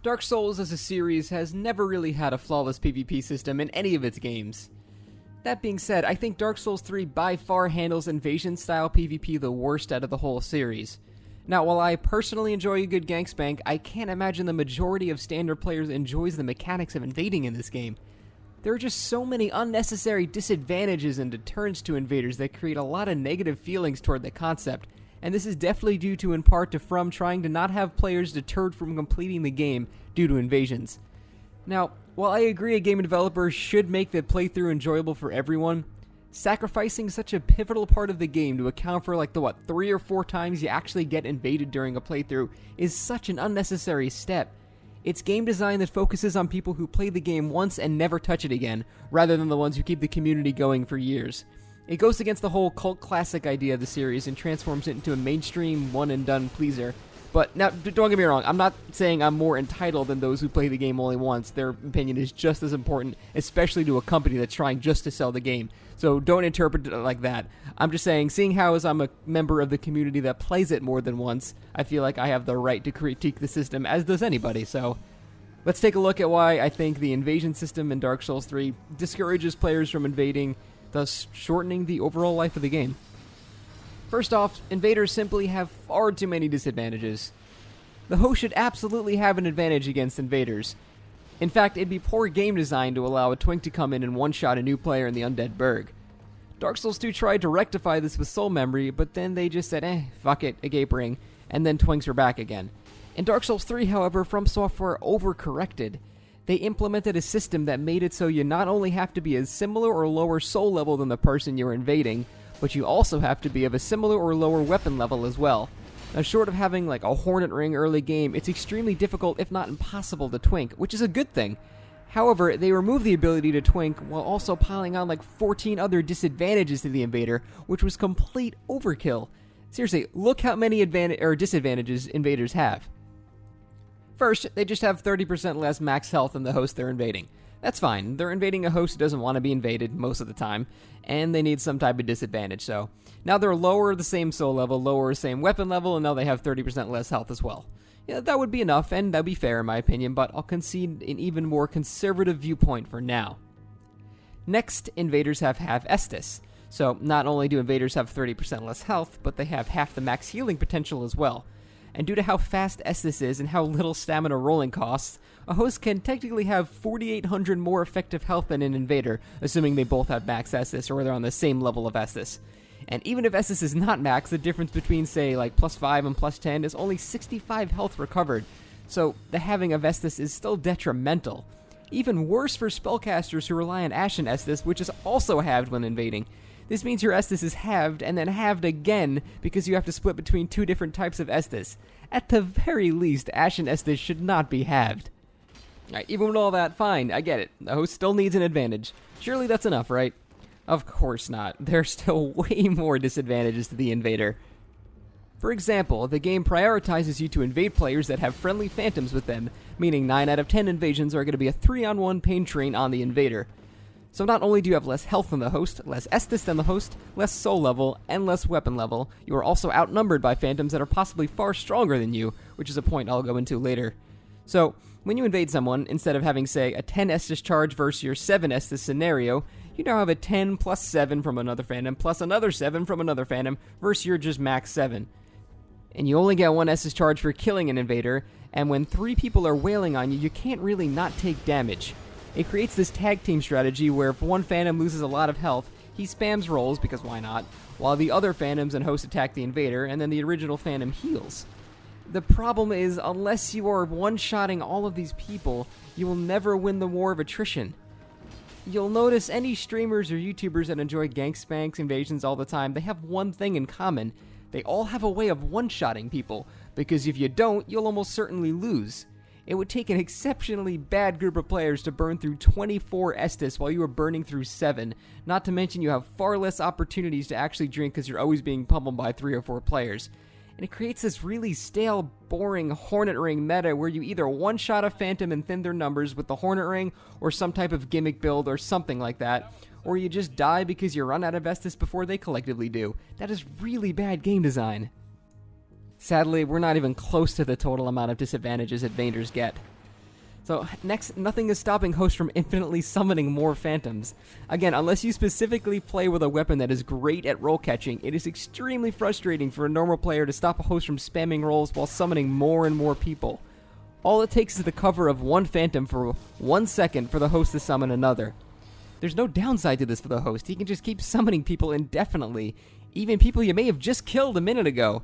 Dark Souls as a series has never really had a flawless PvP system in any of its games. That being said, I think Dark Souls 3 by far handles invasion-style PvP the worst out of the whole series. Now, while I personally enjoy a good gank spank, I can't imagine the majority of standard players enjoys the mechanics of invading in this game. There are just so many unnecessary disadvantages and deterrents to invaders that create a lot of negative feelings toward the concept, and this is definitely due to in part to From trying to not have players deterred from completing the game due to invasions. Now, while I agree a game developer should make the playthrough enjoyable for everyone, sacrificing such a pivotal part of the game to account for 3 or 4 times you actually get invaded during a playthrough is such an unnecessary step. It's game design that focuses on people who play the game once and never touch it again, rather than the ones who keep the community going for years. It goes against the whole cult classic idea of the series and transforms it into a mainstream one-and-done pleaser. But now, don't get me wrong, I'm not saying I'm more entitled than those who play the game only once. Their opinion is just as important, especially to a company that's trying just to sell the game. So don't interpret it like that. I'm just saying, seeing how as I'm a member of the community that plays it more than once, I feel like I have the right to critique the system, as does anybody. So let's take a look at why I think the invasion system in Dark Souls 3 discourages players from invading, thus shortening the overall life of the game. First off, invaders simply have far too many disadvantages. The host should absolutely have an advantage against invaders. In fact, it'd be poor game design to allow a twink to come in and one-shot a new player in the Undead Burg. Dark Souls 2 tried to rectify this with Soul Memory, but then they just said, fuck it, a gape ring, and then twinks were back again. In Dark Souls 3, however, From Software overcorrected. They implemented a system that made it so you not only have to be a similar or lower soul level than the person you're invading, but you also have to be of a similar or lower weapon level as well. Now, short of having a Hornet Ring early game, it's extremely difficult, if not impossible, to twink, which is a good thing. However, they remove the ability to twink while also piling on 14 other disadvantages to the invader, which was complete overkill. Seriously, look how many disadvantages invaders have. First, they just have 30% less max health than the host they're invading. That's fine. They're invading a host who doesn't want to be invaded most of the time, and they need some type of disadvantage, so now they're lower the same soul level, lower the same weapon level, and now they have 30% less health as well. Yeah, that would be enough, and that'd be fair in my opinion, but I'll concede an even more conservative viewpoint for now. Next, invaders have half Estus. So not only do invaders have 30% less health, but they have half the max healing potential as well. And due to how fast Estus is and how little stamina rolling costs, a host can technically have 4,800 more effective health than an invader, assuming they both have max Estus or they're on the same level of Estus. And even if Estus is not max, the difference between, say, plus 5 and plus 10 is only 65 health recovered, so the halving of Estus is still detrimental. Even worse for spellcasters who rely on Ashen Estus, which is also halved when invading. This means your Estus is halved and then halved again because you have to split between 2 different types of Estus. At the very least, Ashen Estus should not be halved. Even with all that, fine, I get it. The host still needs an advantage. Surely that's enough, right? Of course not. There's still way more disadvantages to the invader. For example, the game prioritizes you to invade players that have friendly phantoms with them, meaning 9 out of 10 invasions are going to be a 3-on-1 pain train on the invader. So not only do you have less health than the host, less Estus than the host, less soul level, and less weapon level, you are also outnumbered by phantoms that are possibly far stronger than you, which is a point I'll go into later. So, when you invade someone, instead of having, say, a 10 Estus charge versus your 7 Estus scenario, you now have a 10 plus 7 from another phantom, plus another 7 from another phantom, versus your just max 7. And you only get 1 Estus charge for killing an invader, and when 3 people are wailing on you, you can't really not take damage. It creates this tag team strategy where if one phantom loses a lot of health, he spams rolls, because why not, while the other phantoms and hosts attack the invader, and then the original phantom heals. The problem is, unless you are one-shotting all of these people, you will never win the war of attrition. You'll notice any streamers or YouTubers that enjoy gank spanks invasions all the time, they have one thing in common. They all have a way of one-shotting people, because if you don't, you'll almost certainly lose. It would take an exceptionally bad group of players to burn through 24 Estus while you are burning through 7, not to mention you have far less opportunities to actually drink because you're always being pummeled by 3 or 4 players. And it creates this really stale, boring Hornet Ring meta where you either one-shot a phantom and thin their numbers with the Hornet Ring, or some type of gimmick build or something like that, or you just die because you run out of Estus before they collectively do. That is really bad game design. Sadly, we're not even close to the total amount of disadvantages invaders get. So next, nothing is stopping hosts from infinitely summoning more phantoms. Again, unless you specifically play with a weapon that is great at roll catching, it is extremely frustrating for a normal player to stop a host from spamming rolls while summoning more and more people. All it takes is the cover of one phantom for 1 second for the host to summon another. There's no downside to this for the host. He can just keep summoning people indefinitely, even people you may have just killed a minute ago.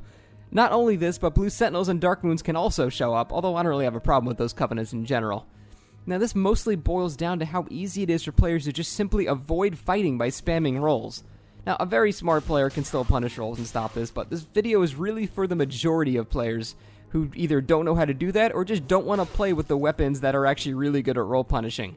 Not only this, but Blue Sentinels and Dark Moons can also show up, although I don't really have a problem with those covenants in general. Now this mostly boils down to how easy it is for players to just simply avoid fighting by spamming rolls. Now a very smart player can still punish rolls and stop this, but this video is really for the majority of players who either don't know how to do that or just don't want to play with the weapons that are actually really good at roll punishing.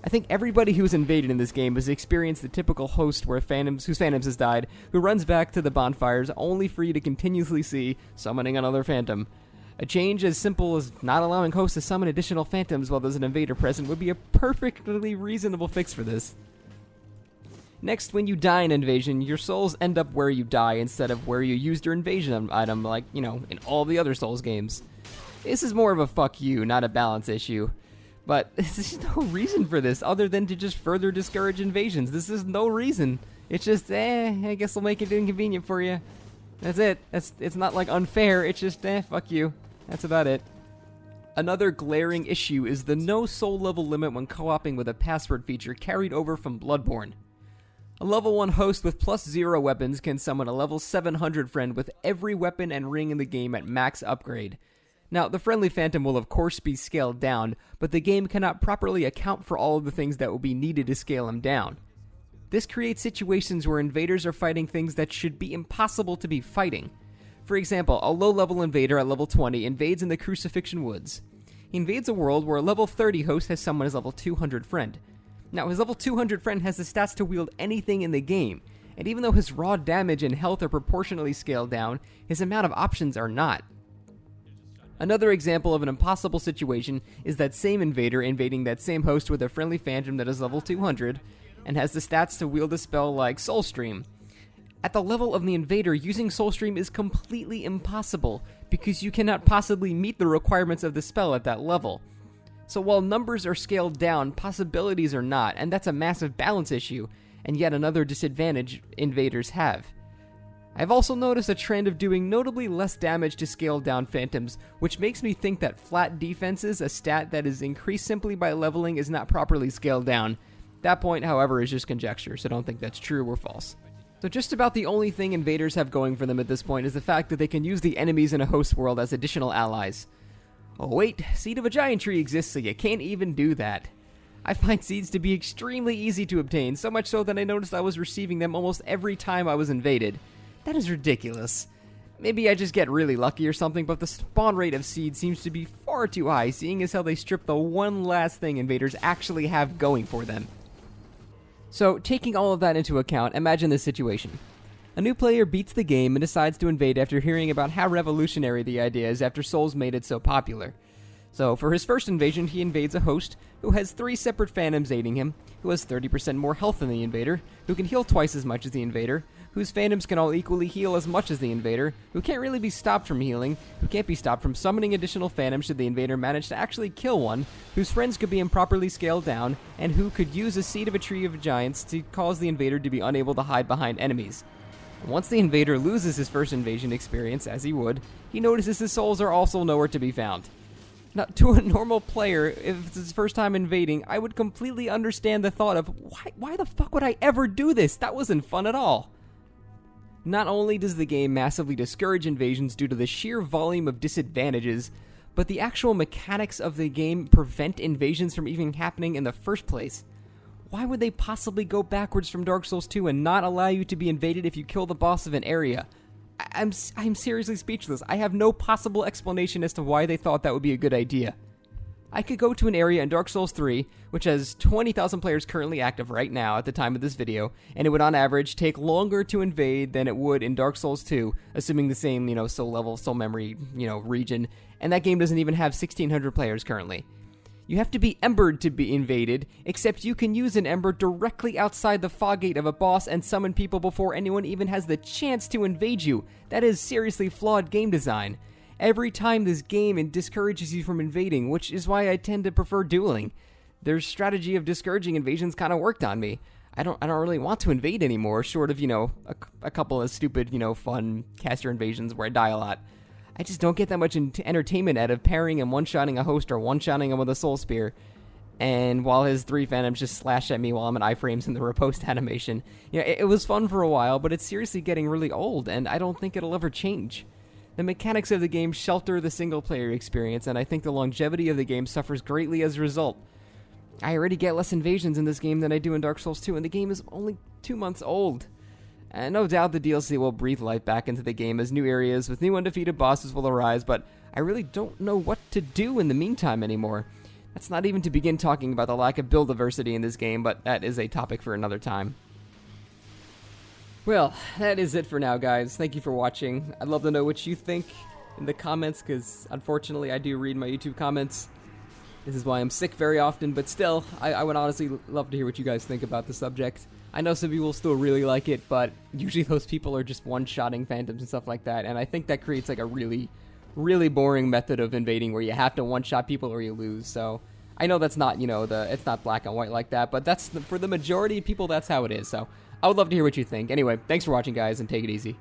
I think everybody who's invaded in this game has experienced the typical host whose phantoms has died, who runs back to the bonfires only for you to continuously see summoning another phantom. A change as simple as not allowing hosts to summon additional phantoms while there's an invader present would be a perfectly reasonable fix for this. Next, when you die in invasion, your souls end up where you die instead of where you used your invasion item, like, in all the other Souls games. This is more of a fuck you, not a balance issue. But there's no reason for this other than to just further discourage invasions. This is no reason. It's just, I guess I'll make it inconvenient for you. That's it. It's not like unfair. It's just, fuck you. That's about it. Another glaring issue is the no soul level limit when co-oping with a password feature carried over from Bloodborne. A level 1 host with +0 weapons can summon a level 700 friend with every weapon and ring in the game at max upgrade. Now, the friendly phantom will of course be scaled down, but the game cannot properly account for all of the things that will be needed to scale him down. This creates situations where invaders are fighting things that should be impossible to be fighting. For example, a low-level invader at level 20 invades in the Crucifixion Woods. He invades a world where a level 30 host has summoned his level 200 friend. Now, his level 200 friend has the stats to wield anything in the game, and even though his raw damage and health are proportionally scaled down, his amount of options are not. Another example of an impossible situation is that same invader invading that same host with a friendly phantom that is level 200 and has the stats to wield a spell like Soulstream. At the level of the invader, using Soulstream is completely impossible because you cannot possibly meet the requirements of the spell at that level. So while numbers are scaled down, possibilities are not, and that's a massive balance issue, and yet another disadvantage invaders have. I've also noticed a trend of doing notably less damage to scaled down phantoms, which makes me think that flat defenses, a stat that is increased simply by leveling, is not properly scaled down. That point, however, is just conjecture, so don't think that's true or false. So just about the only thing invaders have going for them at this point is the fact that they can use the enemies in a host world as additional allies. Oh wait, Seed of a Giant Tree exists, so you can't even do that. I find seeds to be extremely easy to obtain, so much so that I noticed I was receiving them almost every time I was invaded. That is ridiculous. Maybe I just get really lucky or something, but the spawn rate of seeds seems to be far too high, seeing as how they strip the one last thing invaders actually have going for them. So, taking all of that into account, imagine this situation. A new player beats the game and decides to invade after hearing about how revolutionary the idea is after Souls made it so popular. So, for his first invasion, he invades a host who has 3 separate phantoms aiding him, who has 30% more health than the invader, who can heal twice as much as the invader, whose phantoms can all equally heal as much as the invader, who can't really be stopped from healing, who can't be stopped from summoning additional phantoms should the invader manage to actually kill one, whose friends could be improperly scaled down, and who could use a Seed of a Tree of Giants to cause the invader to be unable to hide behind enemies. Once the invader loses his first invasion experience, as he would, he notices his souls are also nowhere to be found. Now, to a normal player, if it's his first time invading, I would completely understand the thought of, why the fuck would I ever do this? That wasn't fun at all. Not only does the game massively discourage invasions due to the sheer volume of disadvantages, but the actual mechanics of the game prevent invasions from even happening in the first place. Why would they possibly go backwards from Dark Souls 2 and not allow you to be invaded if you kill the boss of an area? I'm seriously speechless. I have no possible explanation as to why they thought that would be a good idea. I could go to an area in Dark Souls 3, which has 20,000 players currently active right now at the time of this video, and it would on average take longer to invade than it would in Dark Souls 2, assuming the same, soul level, soul memory, region, and that game doesn't even have 1,600 players currently. You have to be embered to be invaded, except you can use an ember directly outside the fog gate of a boss and summon people before anyone even has the chance to invade you. That is seriously flawed game design. every time this game discourages you from invading, which is why I tend to prefer dueling. Their strategy of discouraging invasions kind of worked on me. I don't really want to invade anymore, short of, a couple of stupid, fun caster invasions where I die a lot. I just don't get that much entertainment out of parrying and one-shotting a host or one-shotting him with a soul spear. And while his 3 phantoms just slash at me while I'm in iframes in the riposte animation. It was fun for a while, but it's seriously getting really old, and I don't think it'll ever change. The mechanics of the game shelter the single-player experience, and I think the longevity of the game suffers greatly as a result. I already get less invasions in this game than I do in Dark Souls 2, and the game is only 2 months old. And no doubt the DLC will breathe life back into the game as new areas with new undefeated bosses will arise, but I really don't know what to do in the meantime anymore. That's not even to begin talking about the lack of build diversity in this game, but that is a topic for another time. Well, that is it for now, guys. Thank you for watching. I'd love to know what you think in the comments, because unfortunately I do read my YouTube comments. This is why I'm sick very often, but still, I would honestly love to hear what you guys think about the subject. I know some people still really like it, but usually those people are just one-shotting phantoms and stuff like that, and I think that creates like a really, really boring method of invading where you have to one-shot people or you lose. So I know that's not, it's not black and white like that, but for the majority of people, that's how it is. So I would love to hear what you think. Anyway, thanks for watching, guys, and take it easy.